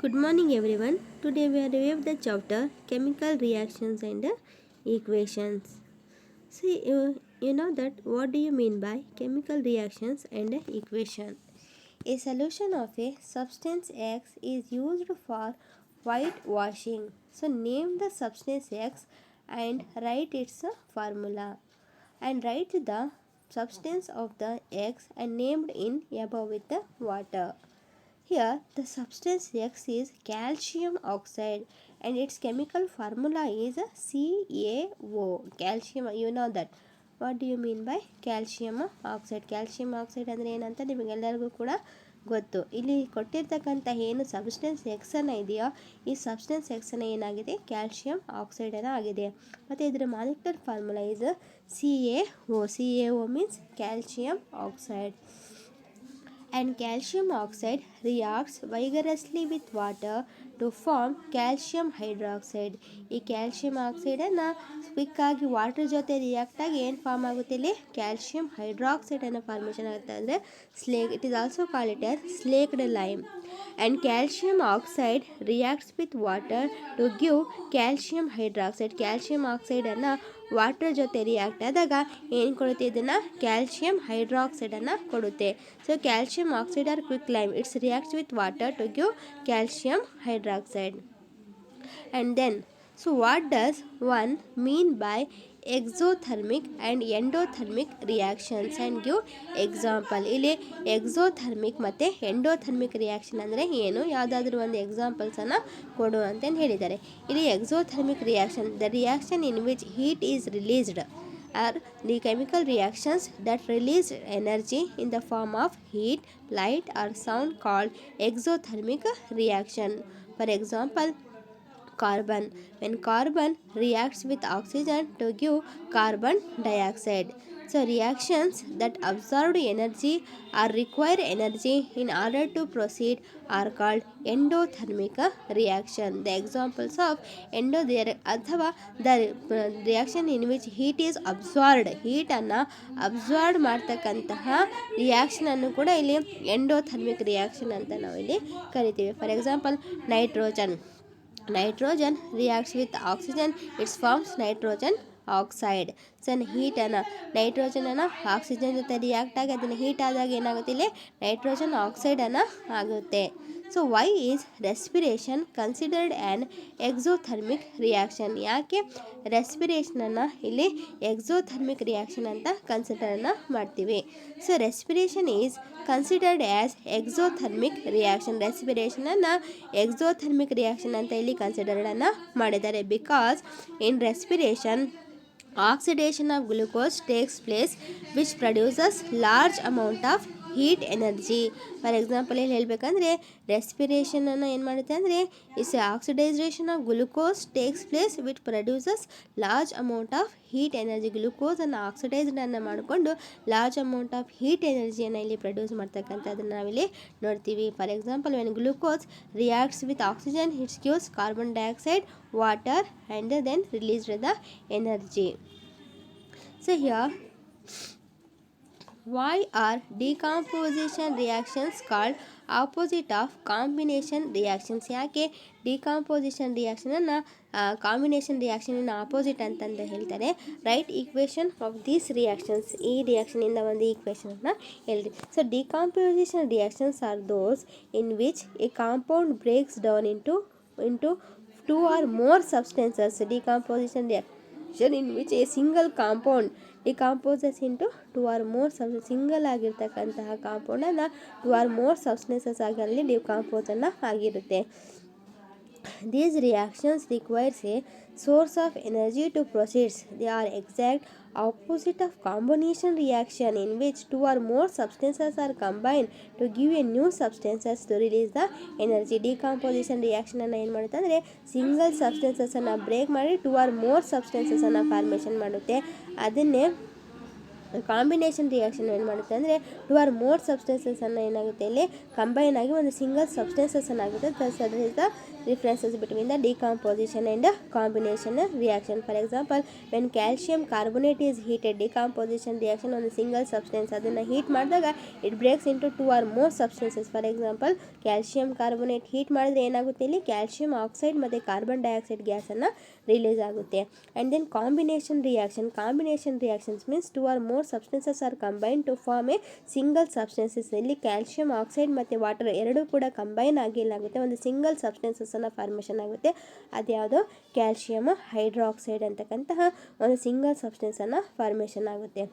Good morning everyone. Today we are reviewing the chapter Chemical Reactions and Equations. See, you know that what do you mean by chemical reactions and equation? A solution of a substance X is used for whitewashing. So name the substance X and write its formula. And write the substance of the X and named in above with the water. Here, the substance X is calcium oxide and its chemical formula is CaO. Calcium, you know that. What do you mean by calcium oxide? Calcium oxide ಅಂದರೆ ಏನಂತ ನಿಮಗೆಲ್ಲರಿಗೂ ಕೂಡ ಗೊತ್ತು. ಇಲ್ಲಿ ಕೊಟ್ಟಿರ್ತಕ್ಕಂಥ ಏನು substance X ಅನ್ನು ಇದೆಯೋ ಈ ಸಬ್ಸ್ಟೆನ್ಸ್ ಎಕ್ಸ್ ಅನ್ನು ಏನಾಗಿದೆ ಕ್ಯಾಲ್ಶಿಯಂ ಆಕ್ಸೈಡ್ ಅನ್ನು ಆಗಿದೆ. ಮತ್ತು ಇದರ molecular formula is CaO. CaO means calcium oxide. And calcium oxide reacts vigorously with water to form calcium hydroxide. ಈ ಕ್ಯಾಲ್ಶಿಯಂ ಆಕ್ಸೈಡನ್ನು ಕ್ವಿಕ್ಕಾಗಿ ವಾಟರ್ ಜೊತೆ ರಿಯಾಕ್ಟ್ ಆಗಿ ಏನು ಫಾರ್ಮ್ ಆಗುತ್ತೆ ಇಲ್ಲಿ ಕ್ಯಾಲ್ಶಿಯಂ ಹೈಡ್ರಾಕ್ಸೈಡ್ ಅನ್ನೋ ಫಾರ್ಮೇಷನ್ ಆಗುತ್ತೆ ಅಂದರೆ slag. It is also call it as slaked lime. And calcium oxide reacts with water to give calcium hydroxide. Calcium ಆಕ್ಸೈಡನ್ನು ವಾಟರ್ ಜೊತೆ ರಿಯಾಕ್ಟ್ ಆದಾಗ ಏನು ಕೊಡುತ್ತೆ ಇದನ್ನು ಕ್ಯಾಲ್ಶಿಯಂ ಹೈಡ್ರಾಕ್ಸೈಡನ್ನು ಕೊಡುತ್ತೆ. So calcium oxide are quick lime. It's reacts with water to give calcium hydroxide. And then, so what does one mean by exothermic and endothermic reactions and give example? ಇಲ್ಲಿ exothermic ಮತ್ತು endothermic reaction ಅಂದರೆ ಏನು, ಯಾವುದಾದ್ರೂ ಒಂದು ಎಕ್ಸಾಂಪಲ್ಸನ್ನು ಕೊಡು ಅಂತಂದು ಹೇಳಿದ್ದಾರೆ. ಇಲ್ಲಿ exothermic reaction, the reaction in which heat is released are the chemical reactions that release energy in the form of heat, light or sound called exothermic reaction. For example, carbon. When carbon reacts with oxygen to give carbon dioxide. So reactions that absorb energy or require energy in order to proceed are called endothermic reaction. The examples of ಅಥವಾ the reaction in which heat is absorbed, ಹೀಟನ್ನು absorbed ಮಾಡ್ತಕ್ಕಂತಹ ರಿಯಾಕ್ಷನನ್ನು ಕೂಡ ಇಲ್ಲಿ endothermic reaction ಅಂತ ನಾವು ಇಲ್ಲಿ ಕರಿತೀವಿ. For example Nitrogen reacts with oxygen, it forms nitrogen oxide. So ಹೀಟನ್ನು ನೈಟ್ರೋಜನನ್ನು ಆಕ್ಸಿಜನ್ ಜೊತೆ ರಿಯಾಕ್ಟ್ ಆಗಿ ಅದನ್ನು ಹೀಟ್ ಆದಾಗ ಏನಾಗುತ್ತೆ ಇಲ್ಲಿ ನೈಟ್ರೋಜನ್ ಆಕ್ಸೈಡನ್ನು ಆಗುತ್ತೆ. So why is respiration considered an exothermic reaction? ಯಾಕೆ ರೆಸ್ಪಿರೇಷನನ್ನು ಇಲ್ಲಿ ಎಕ್ಸೋಥರ್ಮಿಕ್ ರಿಯಾಕ್ಷನ್ ಅಂತ ಕನ್ಸಿಡರನ್ನು ಮಾಡ್ತೀವಿ? So respiration is considered as exothermic reaction. ರೆಸ್ಪಿರೇಷನನ್ನು ಎಕ್ಸೋಥರ್ಮಿಕ್ ರಿಯಾಕ್ಷನ್ ಅಂತ ಇಲ್ಲಿ ಕನ್ಸಿಡರ್ಡನ್ನು ಮಾಡಿದ್ದಾರೆ. Because in respiration oxidation of glucose takes place which produces large amount of heat energy. For example ಏನು ಹೇಳಬೇಕಂದ್ರೆ ರೆಸ್ಪಿರೇಷನನ್ನು ಏನು ಮಾಡುತ್ತೆ ಅಂದರೆ is oxidisation of glucose takes place which produces large amount of heat energy. ಗ್ಲುಕೋಸನ್ನು ಆಕ್ಸಿಡೈಸ್ಡನ್ನು ಮಾಡಿಕೊಂಡು ಲಾರ್ಜ್ ಅಮೌಂಟ್ ಆಫ್ ಹೀಟ್ ಎನರ್ಜಿಯನ್ನು ಇಲ್ಲಿ ಪ್ರೊಡ್ಯೂಸ್ ಮಾಡ್ತಕ್ಕಂಥದ್ದನ್ನು ನಾವಿಲ್ಲಿ ನೋಡ್ತೀವಿ. For example when glucose reacts with oxygen it's gives carbon dioxide, water and then released the energy. So here, why are decomposition reactions called opposite of combination reactions? ಯಾಕೆ decomposition ರಿಯಾಕ್ಷನನ್ನು combination ರಿಯಾಕ್ಷನಿನ opposite ಅಂತಂದು ಹೇಳ್ತಾರೆ? Write equation of these reactions. ಈ ರಿಯಾಕ್ಷನಿಂದ ಒಂದು ಈಕ್ವೇಷನನ್ನು ಹೇಳ್ರಿ. So decomposition reactions are those in which a compound breaks down into two or more substances. Decomposition reaction in which a single compound decomposes into two or more substances. Single ಆಗಿರ್ತಕ್ಕಂತಹ ಕಾಂಪೌಂಡನ್ನು two or more substances ಆಗಿ ಅಲ್ಲಿ ಡಿಕಾಂಪೋಸನ್ನು ಆಗಿರುತ್ತೆ. These reactions requires a source of energy to proceed. They are exact opposite of combination reaction in which two or more substances are combined to give a new substances to release the energy. Decomposition reaction ಅನ್ನು ಏನು ಮಾಡುತ್ತೆ ಅಂದರೆ single ಸಬ್ಸ್ಟೆನ್ಸಸನ್ನು break ಮಾಡಿ to or more ಸಬ್ಸ್ಟೆನ್ಸಸನ್ನು formation ಮಾಡುತ್ತೆ. ಅದನ್ನೇ combination reaction ಏನು ಮಾಡುತ್ತೆ ಅಂದರೆ 2 or more ಸಬ್ಸ್ಟೆನ್ಸಸನ್ನು ಏನಾಗುತ್ತೆ ಇಲ್ಲಿ ಕಂಬೈನ್ ಆಗಿ ಒಂದು ಸಿಂಗಲ್ ಸಬ್ಸ್ಟೆನ್ಸಸ್ ಆಗುತ್ತೆ. Thus that is the differences between the decomposition and combination reaction. For example, when calcium carbonate is heated, decomposition reaction ಒಂದು ಸಿಂಗಲ್ ಸಬ್ಸ್ಟೆನ್ಸ್ ಅದನ್ನು ಹೀಟ್ ಮಾಡಿದಾಗ it breaks into 2 or more substances. For example, calcium carbonate heat ಮಾಡಿದ್ರೆ ಏನಾಗುತ್ತೆ ಇಲ್ಲಿ calcium oxide ಮತ್ತು carbon dioxide ಗ್ಯಾಸನ್ನು release ಆಗುತ್ತೆ. And then combination reactions means 2 or more substances are combine to form a single substances. ಇಲ್ಲಿ calcium oxide ಮತ್ತು water ಎರಡೂ ಕೂಡ ಕಂಬೈನ್ ಆಗಿ ಏನಾಗುತ್ತೆ ಒಂದು ಸಿಂಗಲ್ ಸಬ್ಸ್ಟೆನ್ಸಸ್ಸನ್ನು ಫಾರ್ಮೇಷನ್ ಆಗುತ್ತೆ. ಅದ್ಯಾವುದು ಕ್ಯಾಲ್ಶಿಯಂ ಹೈಡ್ರಾಕ್ಸೈಡ್ ಅಂತಕ್ಕಂತಹ ಒಂದು ಸಿಂಗಲ್ ಸಬ್ಸ್ಟೆನ್ಸನ್ನು ಫಾರ್ಮೇಷನ್ ಆಗುತ್ತೆ.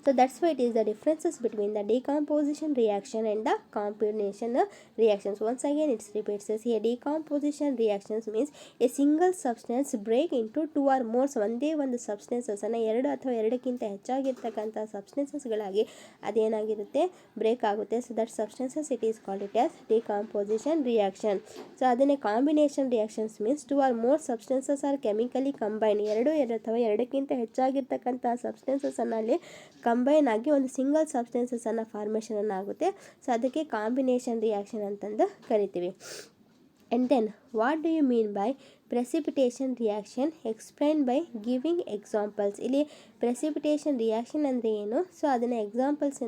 So that's why it is the differences between the decomposition reaction and the combination reactions. Once again it repeats as here, decomposition reactions means a single substance break into 2 or more. ಒಂದೇ ಒಂದು ಸಬ್ಸ್ಟೆನ್ಸಸ್ಸನ್ನು 2 ಅಥವಾ 2ಕ್ಕಿಂತ ಹೆಚ್ಚಾಗಿರ್ತಕ್ಕಂಥ ಸಬ್ಸ್ಟೆನ್ಸಸ್ಗಳಾಗಿ ಅದೇನಾಗಿರುತ್ತೆ break ಆಗುತ್ತೆ. So that substances it is called it as decomposition reaction. So ಅದನ್ನೇ combination reactions means 2 or more substances are chemically combine, 2 ಅಥವಾ 2ಕ್ಕಿಂತ ಹೆಚ್ಚಾಗಿರ್ತಕ್ಕಂಥ ಸಬ್ಸ್ಟೆನ್ಸಸ್ಸನ್ನು ಅಲ್ಲಿ ಕಂಬೈನ್ ಆಗಿ ಒಂದು ಸಿಂಗಲ್ ಸಬ್ಸ್ಟೆನ್ಸಸ್ಸನ್ನು ಫಾರ್ಮೇಷನ್ ಆಗುತ್ತೆ. ಸೊ ಅದಕ್ಕೆ ಕಾಂಬಿನೇಷನ್ ರಿಯಾಕ್ಷನ್ ಅಂತಂದು ಕರಿತೀವಿ. And then what do you mean by precipitation reaction? Explain by giving examples. ಇಲ್ಲಿ ಪ್ರೆಸಿಪಿಟೇಷನ್ ರಿಯಾಕ್ಷನ್ ಅಂದರೆ ಏನು, ಸೊ ಅದನ್ನು ಎಕ್ಸಾಂಪಲ್ಸ್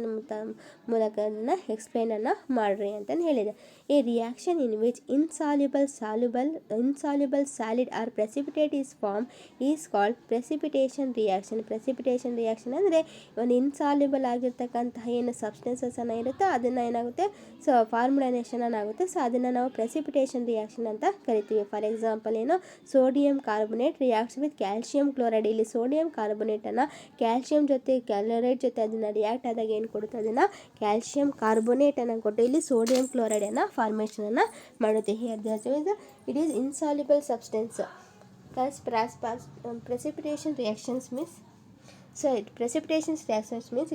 ಮೂಲಕ ಅದನ್ನು ಎಕ್ಸ್ಪ್ಲೈನನ್ನು ಮಾಡಿರಿ ಅಂತಂದು ಹೇಳಿದೆ. A reaction in which insoluble solid or precipitate is form is called precipitation reaction ಅಂದರೆ ಒಂದು ಇನ್ಸಾಲ್ಯುಬಲ್ ಆಗಿರ್ತಕ್ಕಂತಹ ಏನು ಸಬ್ಸ್ಟೆನ್ಸಸ್ಸನ್ನು ಇರುತ್ತೋ ಅದನ್ನು ಏನಾಗುತ್ತೆ ಸೊ ಫಾರ್ಮುಲೇಷನ್ ಆಗುತ್ತೆ. ಸೊ ಅದನ್ನು ನಾವು ಪ್ರೆಸಿಪಿಟೇಷನ್ ರಿಯಾಕ್ಷನ್ ಅಂತ ಕರಿತೀವಿ. ಫಾರ್ ಎಕ್ಸಾಂಪಲ್ ಏನು, sodium carbonate reacts with calcium chloride. ಇಲ್ಲಿ ಸೋಡಿಯಂ ಕಾರ್ಬೊನೇಟನ್ನು ಕ್ಯಾಲ್ಶಿಯಂ ಜೊತೆ ಕ್ಲೋರೈಡ್ ಜೊತೆ ಅದನ್ನು ರಿಯಾಕ್ಟ್ ಆದಾಗ ಏನು ಕೊಡುತ್ತೆ, ಅದನ್ನು ಕ್ಯಾಲ್ಶಿಯಂ ಕಾರ್ಬೊನೇಟನ್ನು ಕೊಟ್ಟು ಇಲ್ಲಿ ಸೋಡಿಯಂ ಕ್ಲೋರೈಡನ್ನು ಫಾರ್ಮೇಷನನ್ನು ಮಾಡುತ್ತೆ. Here it is insoluble substance. Precipitation reactions means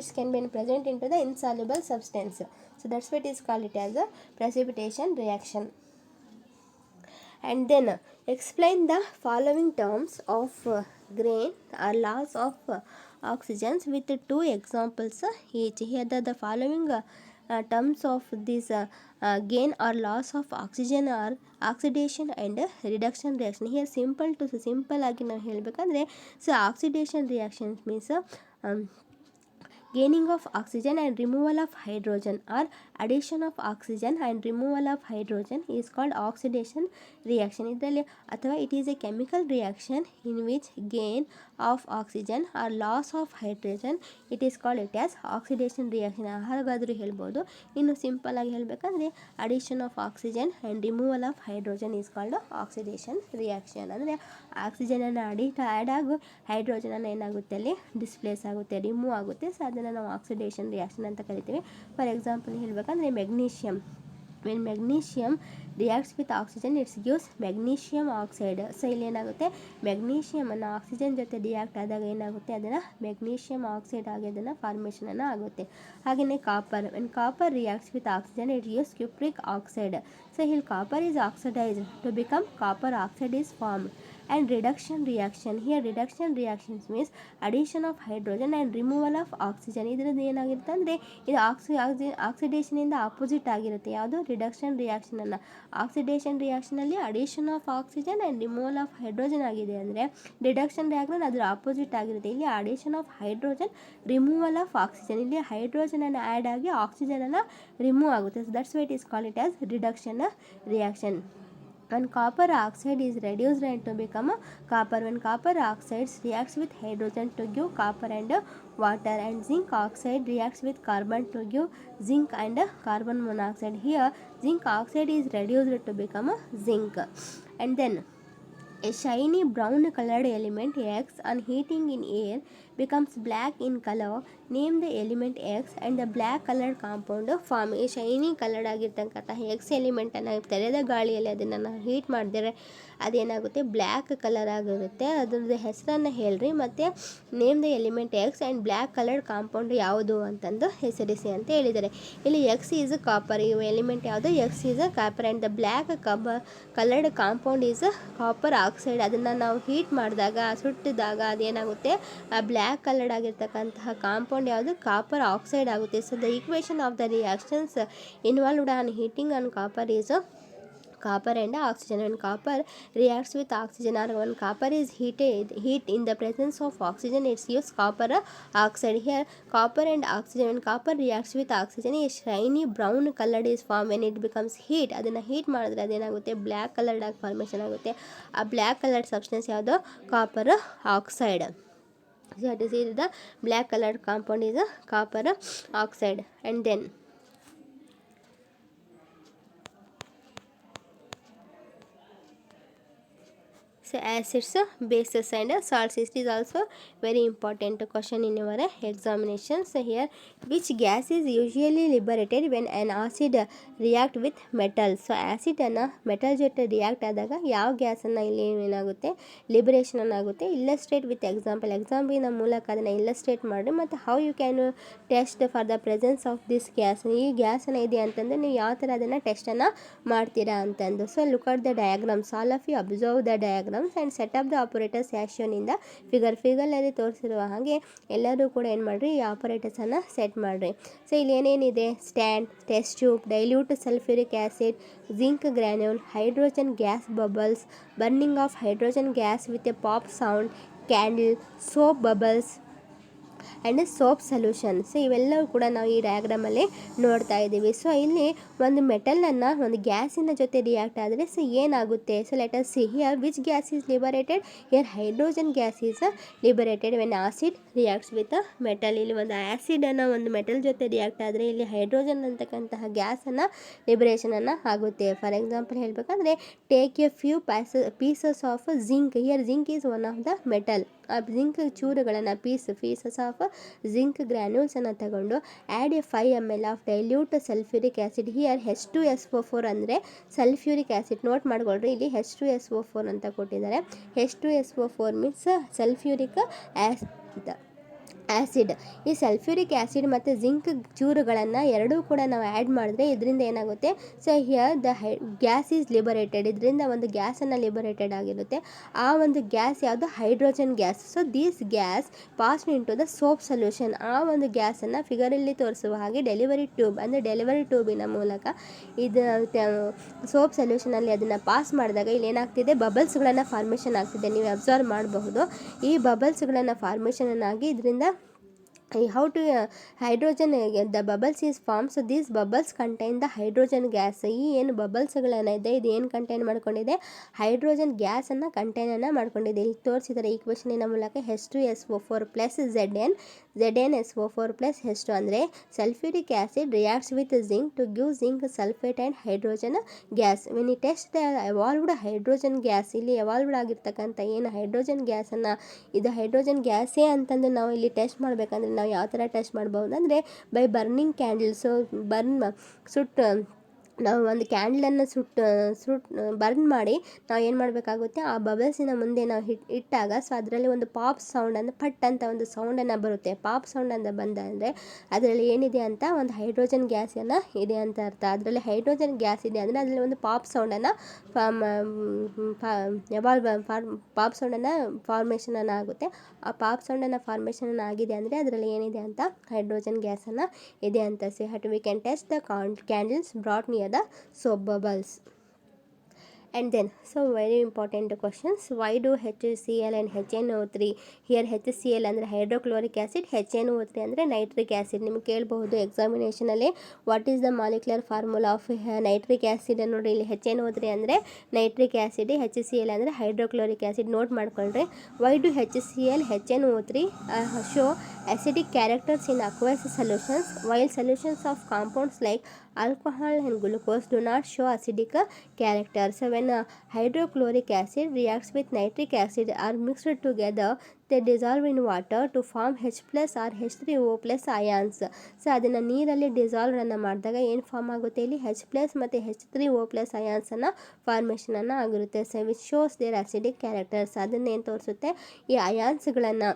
it can be present into the insoluble substance. So that's why it is called it as a precipitation reaction. And then explain the following terms of gain or loss of oxygens with 2 examples each. Here the following terms of this gain or loss of oxygen or oxidation and reduction reaction. Here simple ಆಗಿ ನಾವು ಹೇಳಬೇಕಂದ್ರೆ so oxidation reactions means gaining of oxygen and removal of hydrogen or addition of oxygen and removal of hydrogen is called oxidation reaction. ಇದರಲ್ಲಿ ಅಥವಾ it is a chemical reaction in which gain of oxygen or loss of hydrogen it is called it as oxidation reaction. ಹಾಗಾದರೂ ಹೇಳ್ಬೋದು. ಇನ್ನು simple ಆಗಿ ಹೇಳಬೇಕಂದ್ರೆ addition of oxygen and removal of hydrogen is called oxidation reaction. ಅಂದರೆ ಆಕ್ಸಿಜನನ್ನು add ಆಗು ಹೈಡ್ರೋಜನನ್ನು ಏನಾಗುತ್ತೆ ಅಲ್ಲಿ displays ಆಗುತ್ತೆ, remove ಆಗುತ್ತೆ. ಸೊ ಅದನ್ನು ನಾವು ಆಕ್ಸಿಡೇಷನ್ ರಿಯಾಕ್ಷನ್ ಅಂತ ಕರಿತೀವಿ. ಫಾರ್ ಎಕ್ಸಾಂಪಲ್ ಹೇಳಬೇಕಂದ್ರೆ magnesium, when magnesium reacts with oxygen it's gives magnesium oxide. So ಇಲ್ಲಿ ಏನಾಗುತ್ತೆ ಮೆಗ್ನೀಷಿಯಮನ್ನು ಆಕ್ಸಿಜನ್ ಜೊತೆ ರಿಯಾಕ್ಟ್ ಆದಾಗ ಏನಾಗುತ್ತೆ ಅದನ್ನು ಮೆಗ್ನೀಷಿಯಮ್ ಆಕ್ಸೈಡ್ ಆಗಿ ಅದನ್ನು ಫಾರ್ಮೇಷನನ್ನು ಆಗುತ್ತೆ. ಹಾಗೆಯೇ copper, when copper reacts with oxygen it gives cupric oxide. So ಇಲ್ಲಿ copper is oxidised to become copper oxide is formed. And reduction reaction, here reduction reactions means addition of hydrogen and removal of oxygen. ಇದರದ್ದು ಏನಾಗಿರುತ್ತೆ ಅಂದರೆ ಇದು ಆಕ್ಸಿಡೇಷನಿಂದ opposite ಆಗಿರುತ್ತೆ. ಯಾವುದು reduction ರಿಯಾಕ್ಷನನ್ನು. Oxidation ರಿಯಾಕ್ಷನಲ್ಲಿ addition of oxygen and removal of hydrogen ಆಗಿದೆ ಅಂದರೆ ರಿಡಕ್ಷನ್ ರಿಯಾಕ್ಷನ್ ಅದರ ಆಪೋಸಿಟ್ ಆಗಿರುತ್ತೆ. ಇಲ್ಲಿ addition of hydrogen removal of oxygen, ಇಲ್ಲಿ ಹೈಡ್ರೋಜನನ್ನು ಆ್ಯಡ್ ಆಗಿ ಆಕ್ಸಿಜನನ್ನು ರಿಮೂವ್ ಆಗುತ್ತೆ. So that's why it is called it as reduction reaction. And copper oxide is reduced and to become copper when copper oxides reacts with hydrogen to give copper and water, and zinc oxide reacts with carbon to give zinc and carbon monoxide. Here zinc oxide is reduced to become zinc. And then a shiny brown colored element X on heating in air becomes black in color. Name the element X and the black colored compound form. ಈ shiny coloured ಆಗಿರ್ತಕ್ಕಂತಹ X ಎಲಿಮೆಂಟನ್ನು ತೆರೆದ ಗಾಳಿಯಲ್ಲಿ ಅದನ್ನು ನಾವು heat ಮಾಡಿದ್ರೆ ಅದೇನಾಗುತ್ತೆ black colour ಆಗಿರುತ್ತೆ. ಅದ್ರದ್ದು ಹೆಸರನ್ನು ಹೇಳ್ರಿ ಮತ್ತು name the element X and black coloured compound ಯಾವುದು ಅಂತಂದು ಹೆಸರಿಸಿ ಅಂತ ಹೇಳಿದ್ದಾರೆ. ಇಲ್ಲಿ ಎಕ್ಸ್ ಈಸ್ ಕಾಪರ್, ಈ ಎಲಿಮೆಂಟ್ ಯಾವುದು X is copper and the black coloured compound is copper oxide. ಅದನ್ನು ನಾವು ಹೀಟ್ ಮಾಡಿದಾಗ ಸುಟ್ಟಿದಾಗ ಅದೇನಾಗುತ್ತೆ ಬ್ಲ್ಯಾಕ್ ಬ್ಲ್ಯಾಕ್ ಕಲರ್ಡ್ ಆಗಿರ್ತಕ್ಕಂತಹ ಕಾಂಪೌಂಡ್ ಯಾವುದು ಕಾಪರ್ ಆಕ್ಸೈಡ್ ಆಗುತ್ತೆ. So the equation of the reactions involved on heating on copper is copper and oxygen. When copper reacts with oxygen or when copper is heat in the presence of oxygen, it gives copper oxide. Here copper and oxygen, when copper reacts with oxygen, a shiny brown colored is formed. When it becomes heat, ಅದನ್ನು heat ಮಾಡಿದ್ರೆ ಅದೇನಾಗುತ್ತೆ black coloured ಆಗಿ formation ಆಗುತ್ತೆ. ಆ black coloured substance ಯಾವುದು copper oxide. So that is the black colored compound is a copper oxide. And then so acids, bases and salts. It is also very important question in your examination. So here, which gas is usually liberated when an acid react with metal? So acid ಅನ್ನು metal ಜೊತೆ react ಆದಾಗ ಯಾವ ಗ್ಯಾಸನ್ನು ಇಲ್ಲಿ ಏನಾಗುತ್ತೆ liberation ಆಗುತ್ತೆ. ಇಲ್ಲಸ್ಟ್ರೇಟ್ with ಎಕ್ಸಾಂಪಲಿನ ಮೂಲಕ ಅದನ್ನು ಇಲ್ಲಸ್ಟ್ರೇಟ್ ಮಾಡಿ ಮತ್ತು how you can test for the presence of this gas. ಈ ಗ್ಯಾಸನ್ನು ಇದೆ ಅಂತಂದರೆ ನೀವು ಯಾವ ಥರ ಅದನ್ನು ಟೆಸ್ಟನ್ನು ಮಾಡ್ತೀರಾ ಅಂತಂದು. So look at the diagrams. All of you observe the diagrams and set up the operators as shown in the ಫಿಗರಲ್ಲಿ ತೋರಿಸಿರುವ ಹಾಗೆ ಎಲ್ಲರೂ ಕೂಡ ಏನು ಮಾಡಿರಿ ಈ ಆಪರೇಟರ್ಸನ್ನು ಸೆಟ್ ಮಾಡಿರಿ. ಸೊ ಇಲ್ಲಿ ಏನೇನಿದೆ stand, test tube, dilute sulphuric acid, zinc granule, hydrogen gas bubbles, burning of hydrogen gas with a pop sound, candle, soap bubbles and soap solution. So ಇವೆಲ್ಲವೂ ಕೂಡ ನಾವು ಈ ಡಯಾಗ್ರಾಮಲ್ಲಿ ನೋಡ್ತಾ ಇದ್ದೀವಿ. ಸೊ ಇಲ್ಲಿ ಒಂದು ಮೆಟಲನ್ನು ಒಂದು ಗ್ಯಾಸಿನ ಜೊತೆ ರಿಯಾಕ್ಟ್ ಆದರೆ ಸೊ ಏನಾಗುತ್ತೆ. So let us see here which gas is liberated. Here hydrogen gas is liberated when acid reacts with metal. ಇಲ್ಲಿ ಒಂದು ಆ್ಯಸಿಡನ್ನು ಒಂದು ಮೆಟಲ್ ಜೊತೆ ರಿಯಾಕ್ಟ್ ಆದರೆ ಇಲ್ಲಿ ಹೈಡ್ರೋಜನ್ ಅಂತಕ್ಕಂತಹ ಗ್ಯಾಸನ್ನು ಲಿಬರೇಷನನ್ನು ಆಗುತ್ತೆ. ಫಾರ್ ಎಕ್ಸಾಂಪಲ್ ಹೇಳಬೇಕಂದ್ರೆ take A few pieces of zinc. Here zinc is one of the metal. ಆ ಜಿಂಕ್ ಚೂರುಗಳನ್ನು ಪೀಸಸ್ ಆಫ್ ಜಿಂಕ್ ಗ್ರ್ಯಾನ್ಯೂಲ್ಸನ್ನು ತಗೊಂಡು add A 5 ml of dilute sulphuric acid. Here H2SO4 ಅಂದರೆ ಸಲ್ಫ್ಯೂರಿಕ್ ಆ್ಯಸಿಡ್. ನೋಟ್ ಮಾಡ್ಕೊಳ್ರಿ, ಇಲ್ಲಿ H2SO4 ಅಂತ ಕೊಟ್ಟಿದ್ದಾರೆ. H2SO4 means sulphuric acid. ಈ sulphuric acid ಮತ್ತು zinc ಚೂರುಗಳನ್ನು ಎರಡೂ ಕೂಡ ನಾವು ಆ್ಯಡ್ ಮಾಡಿದ್ರೆ ಇದರಿಂದ ಏನಾಗುತ್ತೆ. So here the gas is liberated. ಇದರಿಂದ ಒಂದು ಗ್ಯಾಸನ್ನು ಲಿಬರೇಟೆಡ್ ಆಗಿರುತ್ತೆ. ಆ ಒಂದು ಗ್ಯಾಸ್ ಯಾವುದು hydrogen gas. So this gas passed into the soap solution. ಆ ಒಂದು ಗ್ಯಾಸನ್ನು ಫಿಗರಲ್ಲಿ ತೋರಿಸುವ ಹಾಗೆ ಡೆಲಿವರಿ ಟ್ಯೂಬಿನ ಮೂಲಕ ಇದು ಸೋಪ್ ಸೊಲ್ಯೂಷನಲ್ಲಿ ಅದನ್ನು ಪಾಸ್ ಮಾಡಿದಾಗ ಇಲ್ಲಿ ಏನಾಗ್ತಿದೆ ಬಬಲ್ಸ್ಗಳನ್ನು ಫಾರ್ಮೇಷನ್ ಆಗ್ತಿದೆ. ನೀವು ಅಬ್ಸರ್ವ್ ಮಾಡಬಹುದು. ಈ ಬಬಲ್ಸ್ಗಳನ್ನು ಫಾರ್ಮೇಷನ್ ಇದರಿಂದ how to hydrogen the bubbles is formed. So these bubbles contain the hydrogen gas. ಈ ಏನು ಬಬಲ್ಸ್ಗಳೇನಿದೆ ಇದು ಏನು ಕಂಟೈನ್ ಮಾಡ್ಕೊಂಡಿದೆ ಹೈಡ್ರೋಜನ್ ಗ್ಯಾಸನ್ನು ಕಂಟೈನನ್ನು ಮಾಡ್ಕೊಂಡಿದೆ. ಇಲ್ಲಿ ತೋರಿಸಿದರೆ ಈಕ್ವೇಷನಿನ ಮೂಲಕ H2SO4 plus ZnSO4 plus H2 ಅಂದರೆ sulphuric acid reacts with zinc to give zinc sulphate and hydrogen gas. When ಈ test the evolved hydrogen gas. ಇಲ್ಲಿ ಎವಾಲ್ವ್ಡ್ ಆಗಿರ್ತಕ್ಕಂಥ ಏನು ಹೈಡ್ರೋಜನ್ ಗ್ಯಾಸನ್ನು ಇದು ಹೈಡ್ರೋಜನ್ ಗ್ಯಾಸೇ ಅಂತಂದು ನಾವು ಇಲ್ಲಿ ಟೆಸ್ಟ್ ಮಾಡಬೇಕಂದ್ರೆ ನಾವು ಯಾವ ಥರ ಟೆಸ್ಟ್ ಮಾಡ್ಬೋದು ಅಂದರೆ ಬೈ ಬರ್ನಿಂಗ್ ಕ್ಯಾಂಡಲ್ಸು ನಾವು ಒಂದು ಕ್ಯಾಂಡಲನ್ನು ಬರ್ನ್ ಮಾಡಿ ನಾವು ಏನು ಮಾಡಬೇಕಾಗುತ್ತೆ ಆ ಬಬಲ್ಸಿನ ಮುಂದೆ ನಾವು ಇಟ್ಟಾಗ ಸೊ ಅದರಲ್ಲಿ ಒಂದು ಪಾಪ್ ಸೌಂಡ್ ಅಂದರೆ ಪಟ್ ಅಂತ ಒಂದು ಸೌಂಡನ್ನು ಬರುತ್ತೆ. ಪಾಪ್ ಸೌಂಡ್ ಅಂತ ಬಂದರೆ ಅದರಲ್ಲಿ ಏನಿದೆ ಅಂತ ಒಂದು ಹೈಡ್ರೋಜನ್ ಗ್ಯಾಸನ್ನು ಇದೆ ಅಂತ ಅರ್ಥ. ಅದರಲ್ಲಿ ಹೈಡ್ರೋಜನ್ ಗ್ಯಾಸ್ ಇದೆ ಅಂದರೆ ಅದರಲ್ಲಿ ಒಂದು ಪಾಪ್ ಸೌಂಡನ್ನು ಪಾಪ್ ಸೌಂಡನ್ನು ಫಾರ್ಮೇಷನನ್ನು ಆಗುತ್ತೆ. ಆ ಪಾಪ್ ಸೌಂಡನ್ನು ಫಾರ್ಮೇಷನ್ ಆಗಿದೆ ಅಂದರೆ ಅದರಲ್ಲಿ ಏನಿದೆ ಅಂತ ಹೈಡ್ರೋಜನ್ ಗ್ಯಾಸನ್ನು ಇದೆ ಅಂತ. So hut we can test the candles brought near the soap bubbles. And then so very important questions. Why do HCl and HNO3? Here HCl ಅಂದರೆ ಹೈಡ್ರೋಕ್ಲೋರಿಕ್ ಆ್ಯಸಿಡ್, HNO3 ಅಂದರೆ ನೈಟ್ರಿಕ್ ಆ್ಯಸಿಡ್. ನಿಮಗೆ ಕೇಳಬಹುದು ಎಕ್ಸಾಮಿನೇಷನಲ್ಲಿ what is the molecular formula of nitric acid ನೋಡಿ. ಇಲ್ಲಿ HNO3 ಅಂದರೆ nitric acid, HCl ಅಂದರೆ hydrochloric acid. Note ಮಾಡ್ಕೊಳ್ರಿ. Why do HCl HNO3 show acidic characters in aqueous solutions while solutions of compounds like alcohol and glucose do not show acidic character. So when hydrochloric acid reacts with nitric acid are mixed together, they dissolve in water to form H plus or H3O plus ions. So ಅದನ್ನು ನೀರಲ್ಲಿ ಡಿಸಾಲ್ವನ್ನು ಮಾಡಿದಾಗ ಏನು form ಆಗುತ್ತೆ ಇಲ್ಲಿ H+ ಮತ್ತು H3O plus ionsನ್ನು ಫಾರ್ಮೇಷನನ್ನು ಆಗಿರುತ್ತೆ. So which shows their acidic characters. ಅದನ್ನೇನು ತೋರಿಸುತ್ತೆ ಈ ಅಯಾನ್ಸ್ಗಳನ್ನು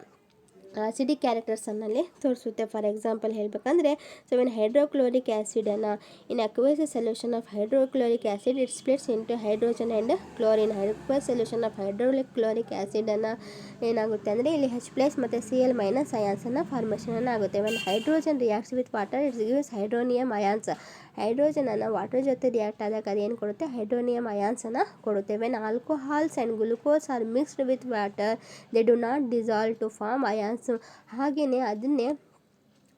ಅಸಿಡಿಕ್ ಕ್ಯಾರೆಕ್ಟರ್ಸನ್ನಲ್ಲಿ ತೋರಿಸುತ್ತೆ. ಫಾರ್ ಎಕ್ಸಾಂಪಲ್ ಹೇಳಬೇಕಂದ್ರೆ, ಸೊ ಇನ್ ಹೈಡ್ರೋಕ್ಲೋರಿಕ್ ಆ್ಯಸಿಡನ್ನು in aqueous solution of hydrochloric acid it splits into hydrogen and chlorine. Aqueous solution of hydrochloric ಆ್ಯಸಿಡನ್ನು ಏನಾಗುತ್ತೆ ಅಂದರೆ ಇಲ್ಲಿ H+ ಮತ್ತು Cl- ಅಯಾನ್ಸನ್ನು ಫಾರ್ಮೇಷನ್ ಆಗುತ್ತೆ. When hydrogen reacts with water it's gives hydronium ions. ಹೈಡ್ರೋಜನನ್ನು water ಜೊತೆ ರಿಯಾಕ್ಟ್ ಆದಾಗ ಅದು ಏನು ಕೊಡುತ್ತೆ, ಹೈಡ್ರೋನಿಯಂ ಅಯಾನ್ಸನ್ನು ಕೊಡುತ್ತೆ. When alcohols and glucose are mixed with water they do not dissolve to form ions. ಹಾಗೆಯೇ ಅದನ್ನೇ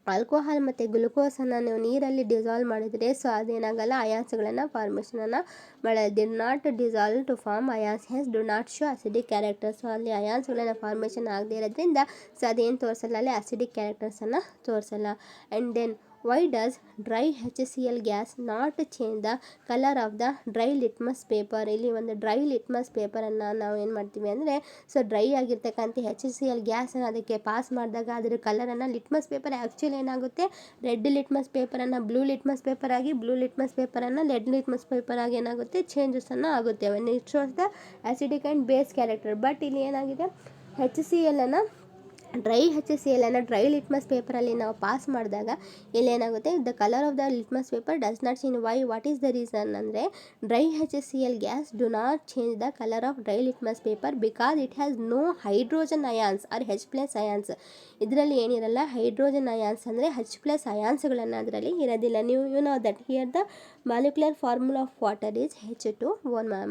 ಆಲ್ಕೋಹಾಲ್ ಮತ್ತು ಗ್ಲುಕೋಸನ್ನು ನೀವು ನೀರಲ್ಲಿ ಡಿಸಾಲ್ವ್ ಮಾಡಿದರೆ ಸೊ ಅದೇನಾಗಲ್ಲ, ಅಯಾನ್ಸ್ಗಳನ್ನು ಫಾರ್ಮೇಷನನ್ನು ಮಾಡೋದು. They not dissolve to form ions hence do not show acidic character. So ಅಲ್ಲಿ ಅಯಾನ್ಸ್ಗಳನ್ನು ಫಾರ್ಮೇಷನ್ ಆಗದೆ ಇರೋದ್ರಿಂದ ಸೊ ಅದೇನು ತೋರಿಸಲ್ಲ, ಅಲ್ಲಿ ಅಸಿಡಿಕ್ ಕ್ಯಾರೆಕ್ಟರ್ಸನ್ನು ತೋರಿಸಲ್ಲ. And then why does dry HCl gas not change the colour of the dry litmus paper. ಇಲ್ಲಿ ಒಂದು ಡ್ರೈ ಲಿಟ್ಮಸ್ ಪೇಪರನ್ನು ನಾವು ಏನು ಮಾಡ್ತೀವಿ ಅಂದರೆ, ಸೊ ಡ್ರೈ ಆಗಿರ್ತಕ್ಕಂಥ HCl ಗ್ಯಾಸನ್ನು ಅದಕ್ಕೆ ಪಾಸ್ ಮಾಡಿದಾಗ ಅದರ ಕಲರನ್ನು ಲಿಟ್ಮಸ್ ಪೇಪರ್ ಆ್ಯಕ್ಚುಲಿ ಏನಾಗುತ್ತೆ, ರೆಡ್ ಲಿಟ್ಮಸ್ ಪೇಪರನ್ನು ಬ್ಲೂ ಲಿಟ್ಮಸ್ ಪೇಪರ್ ಆಗಿ, ಬ್ಲೂ ಲಿಟ್ಮಸ್ ಪೇಪರನ್ನು ರೆಡ್ ಲಿಟ್ಮಸ್ ಪೇಪರ್ ಆಗಿ ಏನಾಗುತ್ತೆ, ಚೇಂಜಸನ್ನು ಆಗುತ್ತೆ. When it shows the acidic and base character. But ಇಲ್ಲಿ ಏನಾಗಿದೆ, HCl ಅನ್ನು ಡ್ರೈ ಲಿಟ್ಮಸ್ ಪೇಪರಲ್ಲಿ ನಾವು ಪಾಸ್ ಮಾಡಿದಾಗ ಇಲ್ಲಿ ಏನಾಗುತ್ತೆ, the colour of the litmus paper does not change. Why, what is the reason ಅಂದರೆ, dry HCl gas do not change the colour of dry litmus paper because it has no hydrogen ions or H+ ions. ಇದರಲ್ಲಿ ಏನಿರಲ್ಲ, hydrogen ions ಅಂದರೆ H+ ಅಯಾನ್ಸ್ಗಳನ್ನು ಅದರಲ್ಲಿ ಇರೋದಿಲ್ಲ. You know that here the molecular formula of water is H2.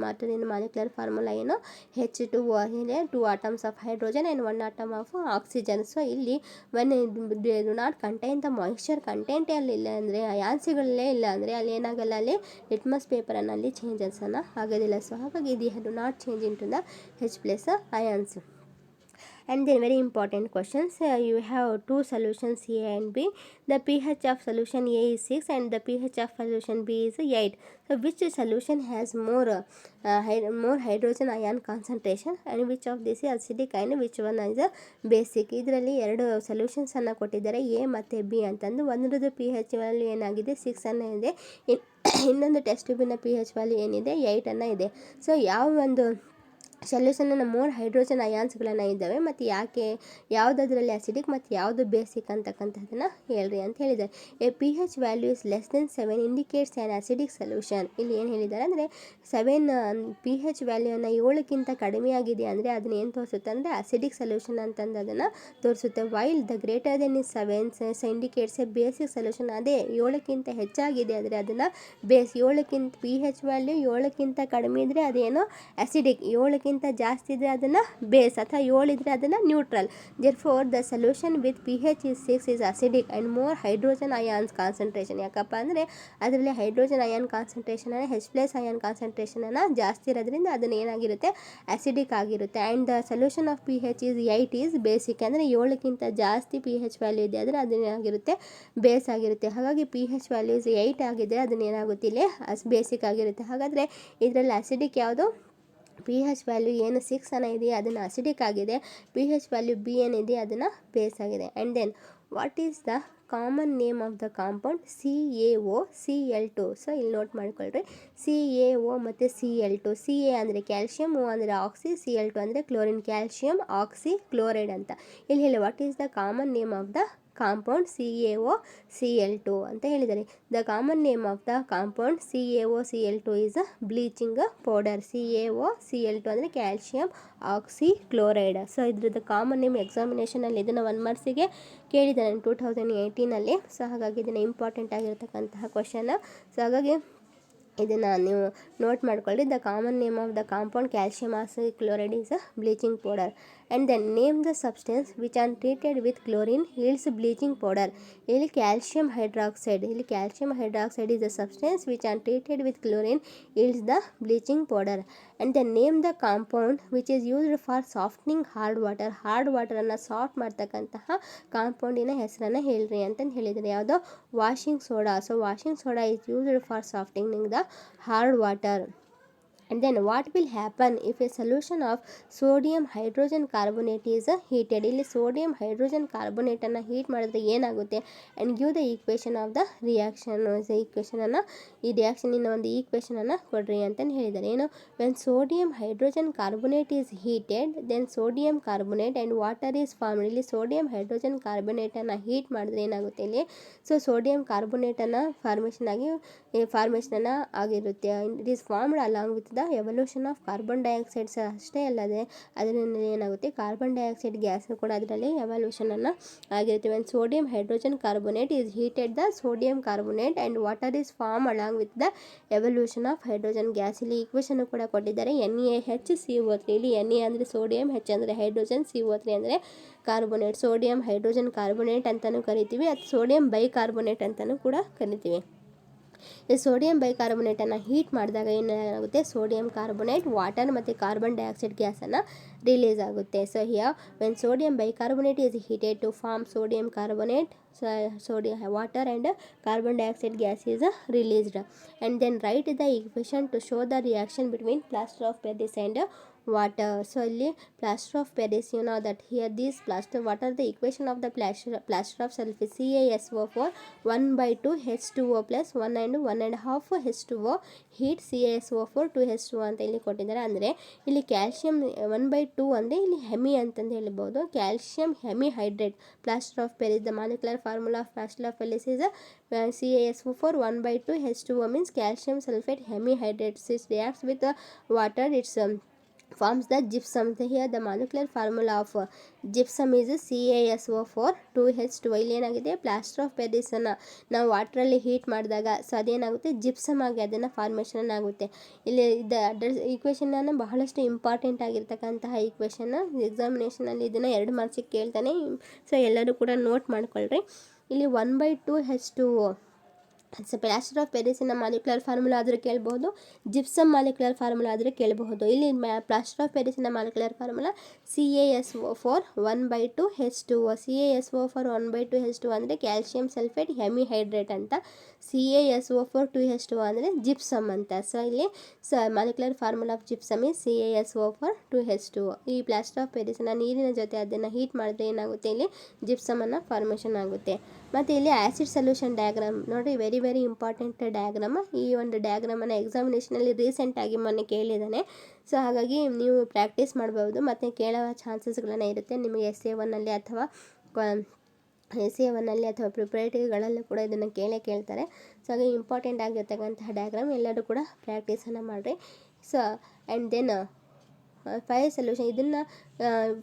ವಾಟರಿನ molecular formula ಏನು, H2O ಇದೆ, 2 atoms of hydrogen and 1 atom of oxygen. So ಇಲ್ಲಿ when do not contain the moisture ಕಂಟೆಂಟೇ ಅಲ್ಲಿಲ್ಲ ಅಂದರೆ, ಅಯಾನ್ಸಿಗಳಲ್ಲೇ ಇಲ್ಲ ಅಂದರೆ ಅಲ್ಲಿ ಏನಾಗಲ್ಲ, ಅಲ್ಲಿ ಲಿಟ್ಮಸ್ ಪೇಪರನ್ನು ಅಲ್ಲಿ ಚೇಂಜಸನ್ನು ಆಗೋದಿಲ್ಲ. ಸೊ ಹಾಗಾಗಿ the do not change into the H+ ions. And then very important questions, you have two solutions A and B. The pH of solution A is 6 and the pH of solution B is 8. So which solution has more hydrogen ion concentration and which of this is acidic and which one is basic. ಇದರಲ್ಲಿ ಎರಡು ಸೊಲ್ಯೂಷನ್ಸನ್ನು ಕೊಟ್ಟಿದ್ದಾರೆ, A ಮತ್ತು B ಅಂತಂದು. ಒಂದರದ್ದು pH value ಏನಾಗಿದೆ, 6 ಅನ್ನು ಇದೆ. ಇನ್ನೊಂದು test ಟ್ಯೂಬಿನ pH value ಏನಿದೆ, 8 ಅನ್ನು ಇದೆ. ಸೊ ಯಾವ ಒಂದು ಸೊಲ್ಯೂಷನ್ನ ಮೋರ್ ಹೈಡ್ರೋಜನ್ ಅಯಾನ್ಸ್ಗಳನ್ನು ಇದ್ದಾವೆ ಮತ್ತು ಯಾಕೆ, ಯಾವುದರಲ್ಲಿ ಅಸಿಡಿಕ್ ಮತ್ತು ಯಾವುದು ಬೇಸಿಕ್ ಅಂತಕ್ಕಂಥದ್ದನ್ನು ಹೇಳ್ರಿ ಅಂತ ಹೇಳಿದ್ದಾರೆ. A pH value is less than 7 indicates an acidic solution. ಇಲ್ಲಿ ಏನು ಹೇಳಿದ್ದಾರೆ ಅಂದರೆ, 7 pH ವ್ಯಾಲ್ಯೂನ 7ಕ್ಕಿಂತ ಕಡಿಮೆ ಆಗಿದೆ ಅಂದರೆ ಅದನ್ನ ಏನು ತೋರಿಸುತ್ತೆ ಅಂದರೆ ಅಸಿಡಿಕ್ ಸೊಲ್ಯೂಷನ್ ಅಂತಂದು ಅದನ್ನು ತೋರಿಸುತ್ತೆ. While the greater than is 7 indicates A basic solution. ಅದೇ 7ಕ್ಕಿಂತ ಹೆಚ್ಚಾಗಿದೆ ಆದರೆ ಅದನ್ನು ಬೇಸ್. 7ಕ್ಕಿಂತ pH ವ್ಯಾಲ್ಯೂ 7ಕ್ಕಿಂತ ಕಡಿಮೆ ಇದ್ದರೆ ಅದೇನು ಅಸಿಡಿಕ್, 7ಕ್ಕಿಂತ ಜಾಸ್ತಿ ಇದ್ದರೆ ಅದನ್ನು ಬೇಸ್, ಅಥವಾ 7 ಇದ್ದರೆ ಅದನ್ನು neutral. Therefore the solution with pH is 6 is acidic and more hydrogen ions concentration. ಯಾಕಪ್ಪ ಅಂದರೆ ಅದರಲ್ಲಿ hydrogen ion concentration H+ ion ಕಾನ್ಸಂಟ್ರೇಷನನ್ನು ಜಾಸ್ತಿ ಇರೋದ್ರಿಂದ ಅದನ್ನು ಏನಾಗಿರುತ್ತೆ, ಅಸಿಡಿಕ್ ಆಗಿರುತ್ತೆ. And the solution of pH is 8 is basic. ಅಂದರೆ 7ಕ್ಕಿಂತ ಜಾಸ್ತಿ pH ವ್ಯಾಲ್ಯೂ ಇದೆ ಆದರೆ ಅದನ್ನೇನಾಗಿರುತ್ತೆ, ಬೇಸ್ ಆಗಿರುತ್ತೆ. ಹಾಗಾಗಿ pH ವ್ಯಾಲ್ಯೂ is 8 ಆಗಿದೆ, ಅದನ್ನೇನಾಗುತ್ತೆ ಇಲ್ಲಿ ಬೇಸಿಕ್ ಆಗಿರುತ್ತೆ. ಹಾಗಾದರೆ ಇದರಲ್ಲಿ ಅಸಿಡಿಕ್ ಯಾವುದು, pH ವ್ಯಾಲ್ಯೂ ಏನು 6 ಅನ್ನ ಇದೆಯಾ ಅದನ್ನು ಅಸಿಡಿಕ್ ಆಗಿದೆ, pH ವ್ಯಾಲ್ಯೂ B ಏನಿದೆ ಅದನ್ನು ಬೇಸ್ ಆಗಿದೆ. And then what is the common name of the compound CaOCl2. So ಇಲ್ಲಿ ನೋಟ್ ಮಾಡ್ಕೊಳ್ರಿ, CaO ಮತ್ತು Cl2. Ca ಅಂದರೆ ಕ್ಯಾಲ್ಶಿಯಮ್, O ಅಂದರೆ ಆಕ್ಸಿ, Cl2 ಅಂದರೆ ಕ್ಲೋರಿನ್, ಕ್ಯಾಲ್ಶಿಯಮ್ ಆಕ್ಸಿ ಕ್ಲೋರೈಡ್ ಅಂತ. ಇಲ್ಲಿ ಹೇಳಿ what is the common name of the compound CaOCl2 ಅಂತ ಹೇಳಿದ್ದಾರೆ. The common name of the compound CaOCl2 is bleaching powder. CaOCl2 ಅಂದರೆ ಕ್ಯಾಲ್ಶಿಯಮ್ ಆಕ್ಸಿ ಕ್ಲೋರೈಡ್. ಸೊ ಇದ್ರದ್ದು common name ಎಕ್ಸಾಮಿನೇಷನಲ್ಲಿ ಇದನ್ನು 1 ಮಾರ್ಕ್ಸಿಗೆ ಕೇಳಿದ್ದಾನೆ 2018. So ಹಾಗಾಗಿ ಇದನ್ನು ಇಂಪಾರ್ಟೆಂಟ್ ಆಗಿರ್ತಕ್ಕಂತಹ ಕ್ವಶನ್. ಸೊ ಹಾಗಾಗಿ ಇದನ್ನು ನೀವು ನೋಟ್ ಮಾಡ್ಕೊಳ್ಳಿ. The common name of the compound calcium oxychloride is bleaching powder. And then name the substance which are treated with chlorine yields bleaching powder. ಇಲ್ಲಿ calcium hydroxide, ಇಲ್ಲಿ calcium hydroxide is the substance which are treated with chlorine yields the bleaching powder. And then name the compound which is used for softening hard water. Hard ವಾಟರನ್ನು soft ಮಾಡ್ತಕ್ಕಂತಹ ಕಾಂಪೌಂಡಿನ ಹೆಸರನ್ನು ಹೇಳ್ರಿ ಅಂತಂದು ಹೇಳಿದರೆ ಯಾವುದೋ washing soda. So washing soda is used for ಸಾಫ್ಟ್ನಿಂಗ್ the hard water. And then what will happen if a solution of sodium hydrogen carbonate is heated? ಇಲ್ಲಿ sodium hydrogen ಕಾರ್ಬೋನೇಟನ್ನು ಹೀಟ್ ಮಾಡಿದ್ರೆ ಏನಾಗುತ್ತೆ? And give the equation of the reaction. ಈಕ್ವೇಷನನ್ನು ಈ ರಿಯಾಕ್ಷನಿನ ಒಂದು ಈಕ್ವೇಷನನ್ನು ಕೊಡ್ರಿ ಅಂತಂದು ಹೇಳಿದ್ದಾರೆ. ಏನು? When sodium hydrogen carbonate is heated then sodium carbonate and water is formed. ಇಲ್ಲಿ ಸೋಡಿಯಂ ಹೈಡ್ರೋಜನ್ ಕಾರ್ಬೋನೇಟನ್ನು ಹೀಟ್ ಮಾಡಿದ್ರೆ ಏನಾಗುತ್ತೆ ಇಲ್ಲಿ? ಸೊ ಸೋಡಿಯಂ ಕಾರ್ಬೋನೇಟನ್ನು ಫಾರ್ಮೇಷನನ್ನು ಆಗಿರುತ್ತೆ. It is formed along with the evolution of carbon dioxides. ಅಷ್ಟೇ ಅಲ್ಲದೆ ಅದರಿಂದ ಏನಾಗುತ್ತೆ? ಕಾರ್ಬನ್ ಡೈಆಕ್ಸೈಡ್ ಗ್ಯಾಸ್ ಕೂಡ ಅದರಲ್ಲಿ ಎವಲ್ಯೂಷನನ್ನು ಆಗಿರುತ್ತೆ. When sodium hydrogen carbonate is heated the sodium carbonate and water is form along with the evolution of hydrogen gas. ಇಲ್ಲಿ equation ಕೂಡ ಕೊಟ್ಟಿದ್ದಾರೆ. NaHCO3. ಇಲ್ಲಿ Na ಅಂದರೆ ಸೋಡಿಯಂ, H ಅಂದರೆ ಹೈಡ್ರೋಜನ್, CO3 ಅಂದರೆ ಕಾರ್ಬೋನೇಟ್. ಸೋಡಿಯಂ ಹೈಡ್ರೋಜನ್ ಕಾರ್ಬೋನೇಟ್ ಅಂತಲೂ ಕರಿತೀವಿ, ಅದು ಸೋಡಿಯಂ ಬೈಕಾರ್ಬೋನೇಟ್ ಅಂತಲೂ ಕೂಡ ಕರಿತೀವಿ. ಈ ಸೋಡಿಯಂ ಬೈಕಾರ್ಬೋನೇಟನ್ನು ಹೀಟ್ ಮಾಡಿದಾಗ ಏನಾಗುತ್ತೆ? ಸೋಡಿಯಂ ಕಾರ್ಬೋನೇಟ್, ವಾಟರ್ ಮತ್ತು ಕಾರ್ಬನ್ ಡೈಆಕ್ಸೈಡ್ ಗ್ಯಾಸನ್ನು ರಿಲೀಸ್ ಆಗುತ್ತೆ. So here when sodium bicarbonate is heated to form sodium carbonate, sodium water and carbon dioxide gas is released. And then write the equation to show the reaction between plaster of Paris and water. So ಇಲ್ಲಿ plaster of Paris, you know that here this plaster, what are the equation of the plaster of sulfate? CaSO4 1/2 H2O plus 1 and 1.5 H2O heat CaSO4 2H2O ಅಂತ ಇಲ್ಲಿ ಕೊಟ್ಟಿದ್ದಾರೆ. ಅಂದರೆ ಇಲ್ಲಿ calcium 1/2 ಅಂದರೆ ಇಲ್ಲಿ hemi ಅಂತಂದು ಹೇಳ್ಬೋದು. Calcium hemi hydrate. Plaster of Paris, the molecular formula of plaster of Paris is CaSO4 1/2 H2O means calcium sulfate hemihydrate. It reacts with water, it's forms the gypsum. Here the molecular formula of gypsum is CaSO4 2H2O. ಇಲ್ಲಿ ಏನಾಗಿದೆ? Plaster of ಪ್ಯಾರಿಸನ್ನು ನಾವು ವಾಟ್ರಲ್ಲಿ heat ಮಾಡಿದಾಗ so ಅದೇನಾಗುತ್ತೆ? Gypsum ಆಗಿ ಅದನ್ನು formation ಆಗುತ್ತೆ. ಇಲ್ಲಿ ಈಕ್ವೇಷನನ್ನು ಬಹಳಷ್ಟು ಇಂಪಾರ್ಟೆಂಟ್ ಆಗಿರ್ತಕ್ಕಂತಹ ಈಕ್ವೇಷನ್. ಎಕ್ಸಾಮಿನೇಷನಲ್ಲಿ ಇದನ್ನು 2 ಮಾರ್ಕ್ಸಿಗೆ ಕೇಳ್ತಾನೆ. ಸೊ ಎಲ್ಲರೂ ಕೂಡ ನೋಟ್ ಮಾಡ್ಕೊಳ್ರಿ. ಇಲ್ಲಿ 1/2 H2O ಪ್ಲಾಸ್ಟರ್ ಆಫ್ ಪ್ಯಾರಿಸಿನ ಮಾಲಿಕ್ಯುಲರ್ ಫಾರ್ಮುಲಾ ಆದರೂ ಕೇಳಬಹುದು, ಜಿಪ್ಸಮ್ ಮಾಲಿಕ್ಯುಲರ್ ಫಾರ್ಮುಲಾ ಆದರೆ ಕೇಳಬಹುದು. ಇಲ್ಲಿ ಪ್ಲಾಸ್ಟರ್ ಆಫ್ ಪ್ಯಾರಿಸಿನ molecular formula CaSO4 1/2 H2O. CaSO4 1/2 H2O ಅಂದರೆ ಕ್ಯಾಲ್ಶಿಯಂ ಸಲ್ಫೇಟ್ ಹೆಮಿಹೈಡ್ರೇಟ್ ಅಂತ. CaSO4 2H2O ಅಂದರೆ ಜಿಪ್ಸಮ್ ಅಂತ. ಸೊ ಇಲ್ಲಿ molecular formula of gypsum is CaSO4 2H2O. ಈ ಪ್ಲಾಸ್ಟರ್ ಆಫ್ ಪ್ಯಾರಿಸನ್ನ ನೀರಿನ ಜೊತೆ ಅದನ್ನು ಹೀಟ್ ಮಾಡಿದ್ರೆ ಏನಾಗುತ್ತೆ? ಇಲ್ಲಿ ಜಿಪ್ಸಮನ್ನು ಫಾರ್ಮೇಷನ್ ಆಗುತ್ತೆ. ಮತ್ತು ಇಲ್ಲಿ ಆ್ಯಸಿಡ್ ಸೊಲ್ಯೂಷನ್ ಡಯಾಗ್ರಾಮ್ ನೋಡಿ, ವೆರಿ ಇಂಪಾರ್ಟೆಂಟ್ ಡಯಾಗ್ರಾಮ್. ಈ ಒಂದು ಡಯಾಗ್ರಾಮನ್ನು ಎಕ್ಸಾಮಿನೇಷನಲ್ಲಿ ರೀಸೆಂಟಾಗಿ ಮೊನ್ನೆ ಕೇಳಿದ್ದಾನೆ. ಸೊ ಹಾಗಾಗಿ ನೀವು ಪ್ರಾಕ್ಟೀಸ್ ಮಾಡ್ಬೋದು ಮತ್ತು ಕೇಳೋ ಚಾನ್ಸಸ್ಗಳನ್ನ ಇರುತ್ತೆ ನಿಮಗೆ SA1 ಅಥವಾ SA1 ಅಥವಾ ಪ್ರಿಪ್ರೇಟರಿಗಳಲ್ಲೂ ಕೂಡ ಇದನ್ನು ಕೇಳ್ತಾರೆ. ಸೊ ಹಾಗೆ ಇಂಪಾರ್ಟೆಂಟ್ ಆಗಿರ್ತಕ್ಕಂತಹ ಡಯಾಗ್ರಾಮ್ ಎಲ್ಲರೂ ಕೂಡ ಪ್ರಾಕ್ಟೀಸನ್ನು ಮಾಡಿರಿ. So and then 5 solution. ಇದನ್ನು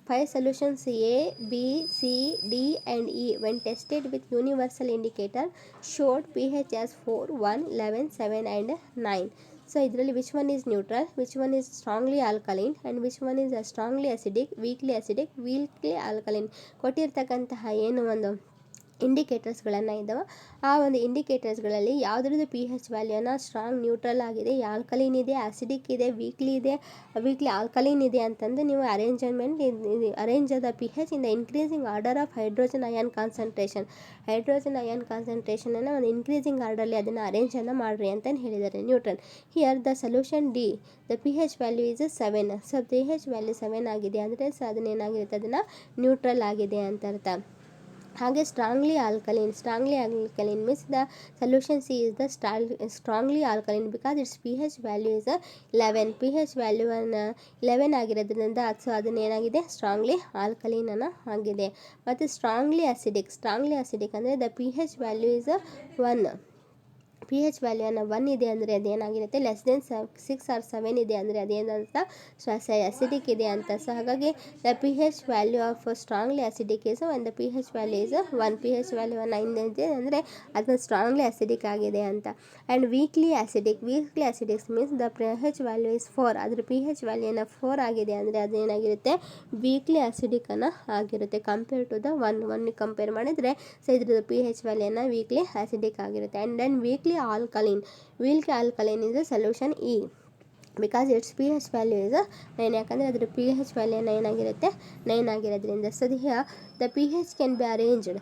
5 solutions A, B, C, D and E when tested with universal indicator showed pH as 4, 1, 11, 7 and 9. So ಇದರಲ್ಲಿ which one is neutral, which one is strongly alkaline and which one is strongly acidic, weakly alkaline ಕೊಟ್ಟಿರ್ತಕ್ಕಂತಹ ಏನು ಒಂದು ಇಂಡಿಕೇಟರ್ಸ್ಗಳನ್ನು ಇದ್ದಾವೆ. ಆ ಒಂದು ಇಂಡಿಕೇಟರ್ಸ್ಗಳಲ್ಲಿ ಯಾವುದ್ರದ್ದು pH ವ್ಯಾಲ್ಯೂನ ಸ್ಟ್ರಾಂಗ್ ನ್ಯೂಟ್ರಲ್ ಆಗಿದೆ, ಆಲ್ಕಲೈನ್ ಇದೆ, ಆಸಿಡಿಕ್ ಇದೆ, ವೀಕ್ಲಿ ಆಲ್ಕಲೈನ್ ಇದೆ ಅಂತಂದು ನೀವು arrange the pH in the increasing order of hydrogen ion concentration. Hydrogen ion ಕಾನ್ಸಂಟ್ರೇಷನನ್ನು ಒಂದು ಇನ್ಕ್ರೀಸಿಂಗ್ ಆರ್ಡರಲ್ಲಿ ಅದನ್ನು ಅರೇಂಜನ್ನು ಮಾಡಿರಿ ಅಂತಂದು ಹೇಳಿದ್ದಾರೆ. Neutral. Here the solution D, the pH value is 7. ಸೊ pH ವ್ಯಾಲ್ಯೂ 7 ಆಗಿದೆ ಅಂದರೆ ಸೊ ಅದನ್ನೇನಾಗಿರುತ್ತೆ? ಅದನ್ನು ನ್ಯೂಟ್ರಲ್ ಆಗಿದೆ ಅಂತ ಅರ್ಥ. ಹಾಗೆ strongly alkaline means the solution C is the strongly alkaline because its pH value is 11. pH value 11 ಆಗಿರೋದ್ರಿಂದ ಸೊ ಅದನ್ನೇನಾಗಿದೆ? ಸ್ಟ್ರಾಂಗ್ಲಿ ಆಲ್ಕಲೈನ್ ಆಗಿದೆ. ಮತ್ತು ಸ್ಟ್ರಾಂಗ್ಲಿ ಅಸಿಡಿಕ್ ಅಂದರೆ the pH value is 1. pH ವ್ಯಾಲ್ಯೂನ 1 ಇದೆ ಅಂದರೆ ಅದೇನಾಗಿರುತ್ತೆ? ಲೆಸ್ ದೆನ್ 6 or 7 ಇದೆ ಅಂದರೆ ಅದೇನಂತ? ಅಸಿಡಿಕ್ ಇದೆ ಅಂತ. ಸೊ ಹಾಗಾಗಿ the pH value of strongly acidic is when the pH value is 1. pH value 9 ಇದೆ ಅಂದರೆ ಅದು ಸ್ಟ್ರಾಂಗ್ಲಿ ಅಸಿಡಿಕ್ ಆಗಿದೆ ಅಂತ. And weakly acidic means the pH value is 4. ಅದರ pH ವ್ಯಾಲ್ಯೂನ 4 ಆಗಿದೆ ಅಂದರೆ ಅದೇನಾಗಿರುತ್ತೆ? ವೀಕ್ಲಿ ಅಸಿಡಿಕ್ ಆಗಿರುತ್ತೆ. ಕಂಪೇರ್ ಟು ದ 1 ಕಂಪೇರ್ ಮಾಡಿದರೆ ಸೊ ಇದ್ರದ್ದು pH ವ್ಯಾಲ್ಯೂನ ವೀಕ್ಲಿ ಅಸಿಡಿಕ್ ಆಗಿರುತ್ತೆ. And then weakly alkaline is the solution E because its pH value is 9. ಯಾಕಂದರೆ ಅದರ pH ವ್ಯಾಲ್ಯೂ 9 ಆಗಿರುತ್ತೆ. 9 ಆಗಿರೋದ್ರಿಂದ so here the pH can be arranged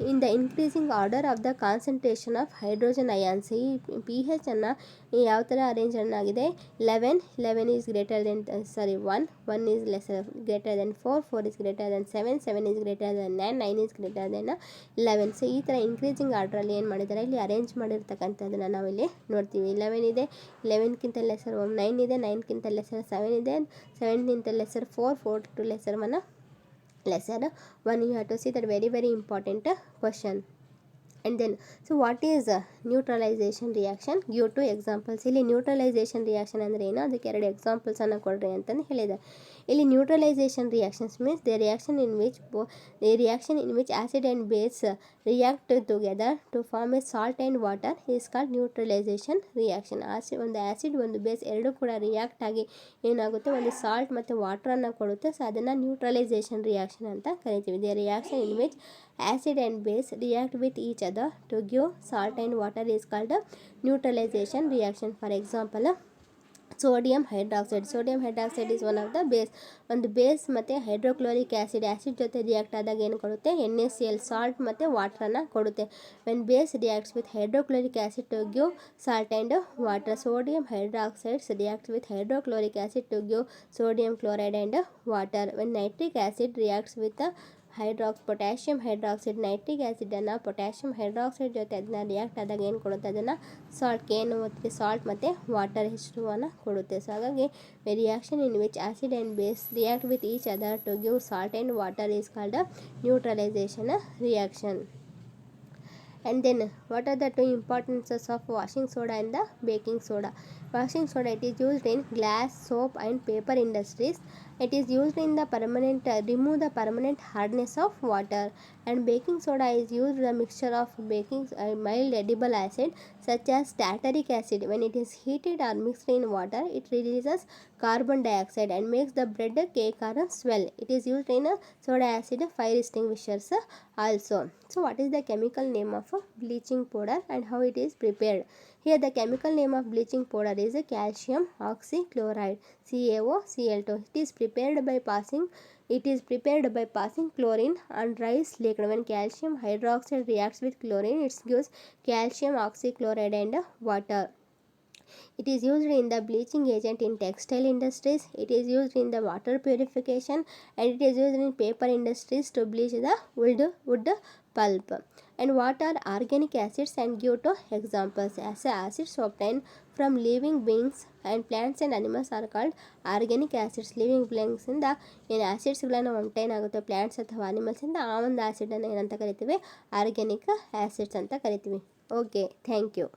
in the increasing order of the concentration of hydrogen ions. ಈ P H ಅನ್ನು ಯಾವ ಥರ arrange ಆಗಿದೆ, 11 is greater than 1 is greater than 4 is greater than 7 is greater than 9 is greater than 11. So ಈ ಥರ increasing ಆರ್ಡ್ರಲ್ಲಿ ಏನು ಮಾಡಿದ್ದಾರೆ, ಇಲ್ಲಿ ಅರೇಂಜ್ ಮಾಡಿರ್ತಕ್ಕಂಥದ್ದನ್ನು ನಾವಿಲ್ಲಿ ನೋಡ್ತೀವಿ. 11 ಇದೆ, 11ಕ್ಕಿಂತ ಲೆಸರ್ 9 ಇದೆ, 9ಕ್ಕಿಂತ ಲೆಸರ್ 7 ಇದೆ, 7ಕ್ಕಿಂತ lesser 4 to lesser 1 you have to see that very important question. And then, so what is neutralization reaction? Give 2 examples. ಇಲ್ಲಿ ನ್ಯೂಟ್ರಲೈಸೇಷನ್ ರಿಯಾಕ್ಷನ್ ಅಂದರೆ ಏನು, ಅದಕ್ಕೆ 2 ಎಕ್ಸಾಂಪಲ್ಸನ್ನು ಕೊಡ್ರಿ ಅಂತಂದು ಹೇಳಿದೆ. ಇಲ್ಲಿ neutralisation reactions means the reaction in which acid and base react together to form a salt and water is called neutralisation reaction. ಒಂದು ಆ್ಯಸಿಡ್ ಒಂದು ಬೇಸ್ ಎರಡೂ ಕೂಡ ರಿಯಾಕ್ಟ್ ಆಗಿ ಏನಾಗುತ್ತೆ, ಒಂದು ಸಾಲ್ಟ್ ಮತ್ತು ವಾಟ್ರನ್ನು ಕೊಡುತ್ತೆ. ಸೊ ಅದನ್ನು ನ್ಯೂಟ್ರಲೈಸೇಷನ್ ರಿಯಾಕ್ಷನ್ ಅಂತ ಕರಿತೀವಿ. The reaction in which acid and base react with each other to give salt and water is called a neutralization reaction. For example, sodium hydroxide is one of the base. ಒಂದು base ಮತ್ತು hydrochloric acid ಜೊತೆ react ಆದಾಗ ಏನು ಕೊಡುತ್ತೆ, NaCl salt ಮತ್ತು ವಾಟ್ರನ್ನು ಕೊಡುತ್ತೆ. When base reacts with hydrochloric acid to give salt and water. Sodium hydroxides reacts with hydrochloric acid to give sodium chloride and water. When nitric acid reacts with potassium hydroxide, nitric ಆ್ಯಸಿಡನ್ನು potassium hydroxide ಜೊತೆ ಅದನ್ನು react ಆದಾಗ ಏನು ಕೊಡುತ್ತೆ, ಅದನ್ನು salt ಮತ್ತು water H2 ಕೊಡುತ್ತೆ. So ಹಾಗಾಗಿ reaction in which acid and base react with each other to give salt and water is called neutralisation reaction. And then what are the 2 importances of washing soda and the baking soda? Washing soda, it is used in glass, soap and paper industries. It is used in the remove the permanent hardness of water. And baking soda is used the mixture of mild edible acid such as tartaric acid. When it is heated or mixed in water, it releases carbon dioxide and makes the bread, cake or swell. It is used in soda acid fire extinguishers also. So what is the chemical name of bleaching powder and how it is prepared? Here the chemical name of bleaching powder is calcium oxychloride, CaOCl2. It is prepared by passing chlorine on rice liquid. When calcium hydroxide reacts with chlorine, it gives calcium oxychloride and water. It is used in the bleaching agent in textile industries. It is used in the water purification and it is used in paper industries to bleach the wood pulp. And what are organic acids, and give 2 examples. As acids obtained from living beings and plants and animals are called organic acids. living beings ಇಂದ ಏನು ಆ್ಯಸಿಡ್ಸ್ಗಳನ್ನು obtain ಆಗುತ್ತೆ plants ಅಥವಾ ಅನಿಮಲ್ಸಿಂದ, ಆ ಒಂದು ಆ್ಯಸಿಡನ್ನು ಏನಂತ ಕರಿತೀವಿ, organic acids ಅಂತ ಕರಿತೀವಿ. Okay, thank you.